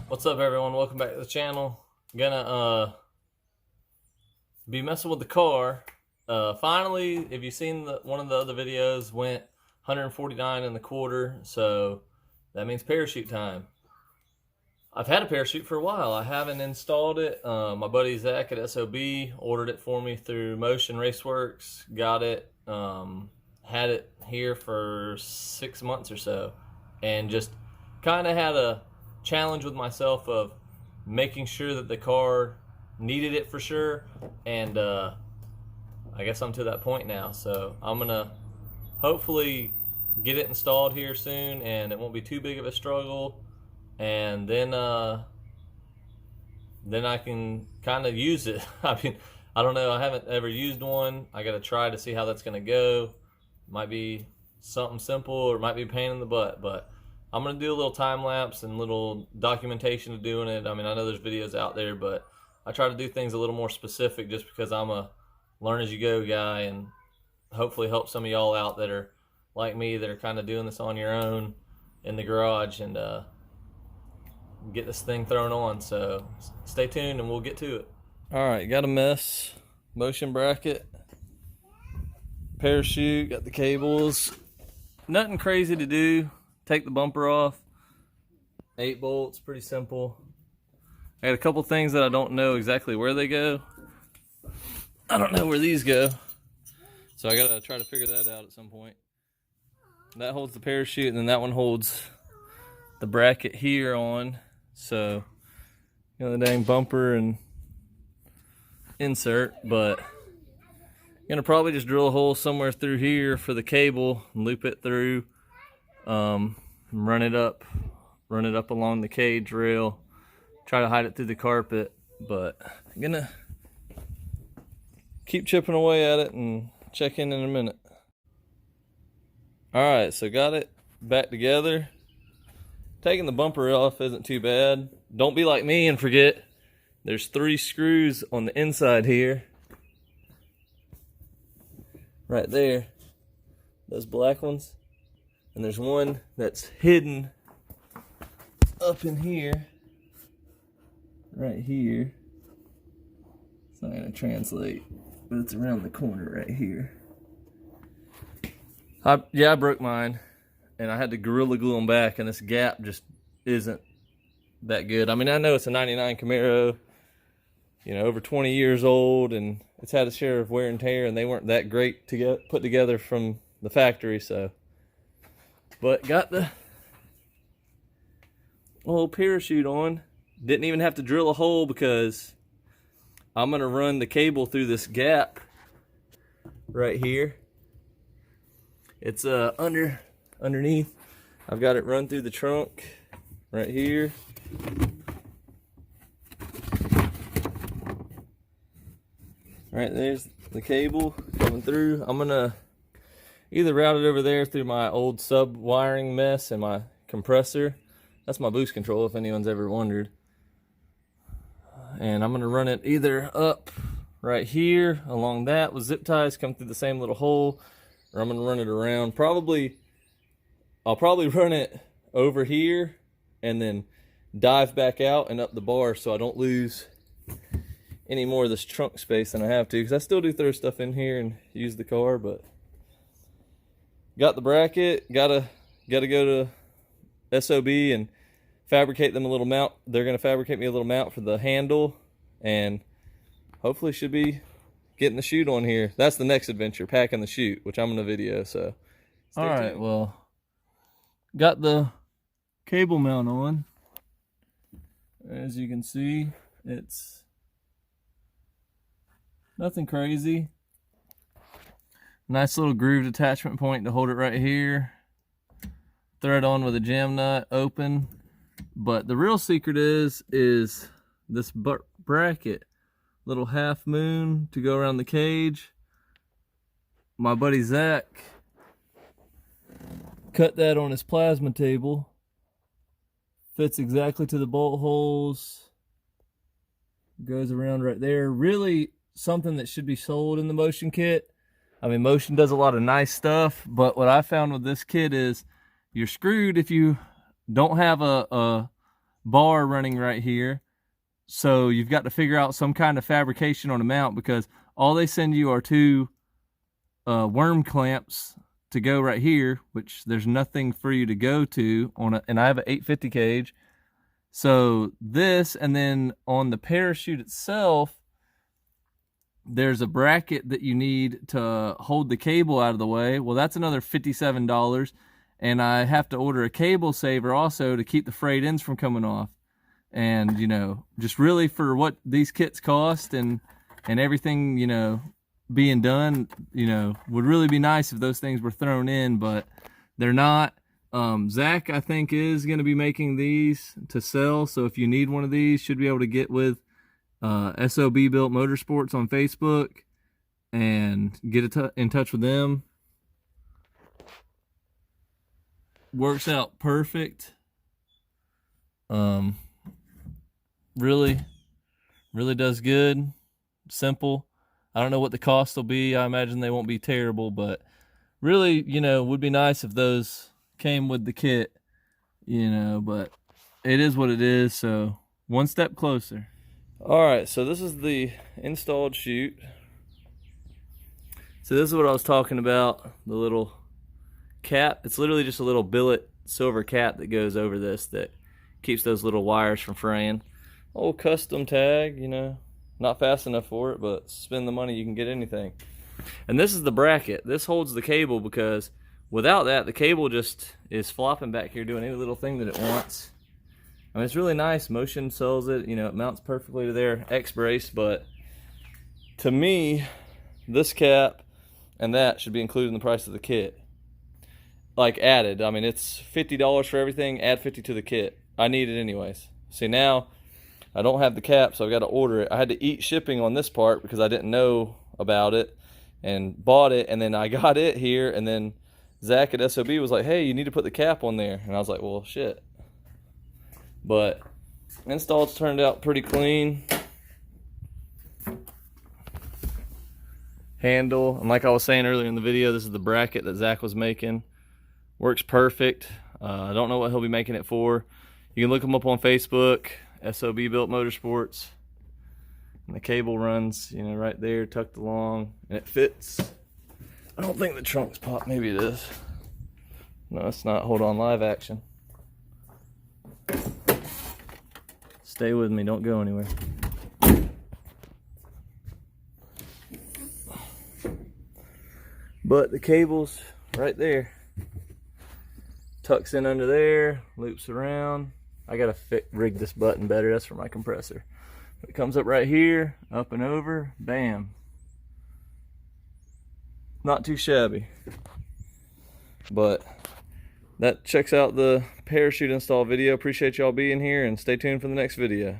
What's up, everyone? Welcome back to the channel. Gonna be messing with the car. Finally, if you've seen one of the other videos, went 149 in the quarter, so that means parachute time. I've had a parachute for a while. I haven't installed it. My buddy Zach at SOB ordered it for me through Motion Raceworks. Got it. Had it here for 6 months or so, and just kind of had a challenge with myself of making sure that the car needed it for sure, and I guess I'm to that point now, so I'm gonna hopefully get it installed here soon and it won't be too big of a struggle, and then I can kind of use it. I mean, I don't know, I haven't ever used one. I gotta try to see how that's gonna go. Might be something simple or it might be a pain in the butt, but I'm going to do a little time lapse and little documentation of doing it. I mean, I know there's videos out there, but I try to do things a little more specific just because I'm a learn as you go guy, and hopefully help some of y'all out that are like me, that are kind of doing this on your own in the garage, and get this thing thrown on. So stay tuned and we'll get to it. All right, got a mess. Motion bracket, parachute, got the cables. Nothing crazy to do. Take the bumper off, 8 bolts, pretty simple. I got a couple things that I don't know exactly where they go. I don't know where these go, so I gotta try to figure that out at some point. That holds the parachute, and then that one holds the bracket here on. So, you know, the dang bumper and insert, but I'm gonna probably just drill a hole somewhere through here for the cable and loop it through. Run it up along the cage rail, try to hide it through the carpet, but I'm gonna keep chipping away at it and check in a minute. Alright, so got it back together. Taking the bumper off isn't too bad. Don't be like me and forget there's 3 screws on the inside here, right there, those black ones. And there's one that's hidden up in here, right here. It's not gonna translate, but it's around the corner right here. I broke mine, and I had to Gorilla Glue them back, and this gap just isn't that good. I mean, I know it's a 99 Camaro, you know, over 20 years old, and it's had a share of wear and tear, and they weren't that great to get put together from the factory, so. But got the little parachute on. Didn't even have to drill a hole because I'm gonna run the cable through this gap right here. It's underneath. I've got it run through the trunk right here. Right there's the cable coming through. I'm gonna either route it over there through my old sub wiring mess and my compressor. That's my boost control, if anyone's ever wondered. And I'm gonna run it either up right here along that with zip ties, come through the same little hole, or I'm gonna run it around. I'll probably run it over here and then dive back out and up the bar so I don't lose any more of this trunk space than I have to, because I still do throw stuff in here and use the car. But got the bracket, gotta go to SOB and fabricate them a little mount. They're gonna fabricate me a little mount for the handle, and hopefully should be getting the chute on here. That's the next adventure, packing the chute, which I'm gonna video, so stay tuned. All right, well, got the cable mount on. As you can see, it's nothing crazy. Nice little grooved attachment point to hold it right here. Thread on with a jam nut, open. But the real secret is this bracket. Little half moon to go around the cage. My buddy Zach cut that on his plasma table. Fits exactly to the bolt holes. Goes around right there. Really something that should be sold in the Motion kit. I mean, Motion does a lot of nice stuff, but what I found with this kit is you're screwed if you don't have a bar running right here. So you've got to figure out some kind of fabrication on the mount, because all they send you are 2 worm clamps to go right here, which there's nothing for you to go to on a, and I have an 850 cage. So this, and then on the parachute itself, there's a bracket that you need to hold the cable out of the way. Well, that's another $57. And I have to order a cable saver also to keep the frayed ends from coming off. And, you know, just really for what these kits cost and everything, you know, being done, you know, would really be nice if those things were thrown in, but they're not. Zach, I think, is going to be making these to sell. So if you need one of these, should be able to get with SOB Built Motorsports on Facebook and get in touch with them. Works out perfect. Really does good. Simple. I don't know what the cost will be. I imagine they won't be terrible, but really, you know, would be nice if those came with the kit, you know, but it is what it is. So one step closer. All right, so this is the installed chute. So this is what I was talking about, the little cap. It's literally just a little billet silver cap that goes over this that keeps those little wires from fraying. Old custom tag, you know, not fast enough for it, but spend the money, you can get anything. And this is the bracket. This holds the cable, because without that, the cable just is flopping back here doing any little thing that it wants. I mean, it's really nice. Motion sells it. You know, it mounts perfectly to their X brace, but to me, this cap and that should be included in the price of the kit. Like added. I mean, it's $50 for everything. Add 50 to the kit. I need it anyways. See, now I don't have the cap, so I've got to order it. I had to eat shipping on this part because I didn't know about it and bought it, and then I got it here, and then Zach at SOB was like, hey, you need to put the cap on there. And I was like, well, shit. But install's turned out pretty clean. Handle, and like I was saying earlier in the video, this is the bracket that Zach was making. Works perfect. I don't know what he'll be making it for. You can look him up on Facebook, SOB Built Motorsports. And the cable runs, you know, right there, tucked along, and it fits. I don't think the trunk's popped. Maybe it is. No, it's not. Hold on, live action. Stay with me, don't go anywhere. But the cable's right there. Tucks in under there, loops around. I gotta rig this button better, that's for my compressor. It comes up right here, up and over, bam. Not too shabby. But that checks out the parachute install video. Appreciate y'all being here, and stay tuned for the next video.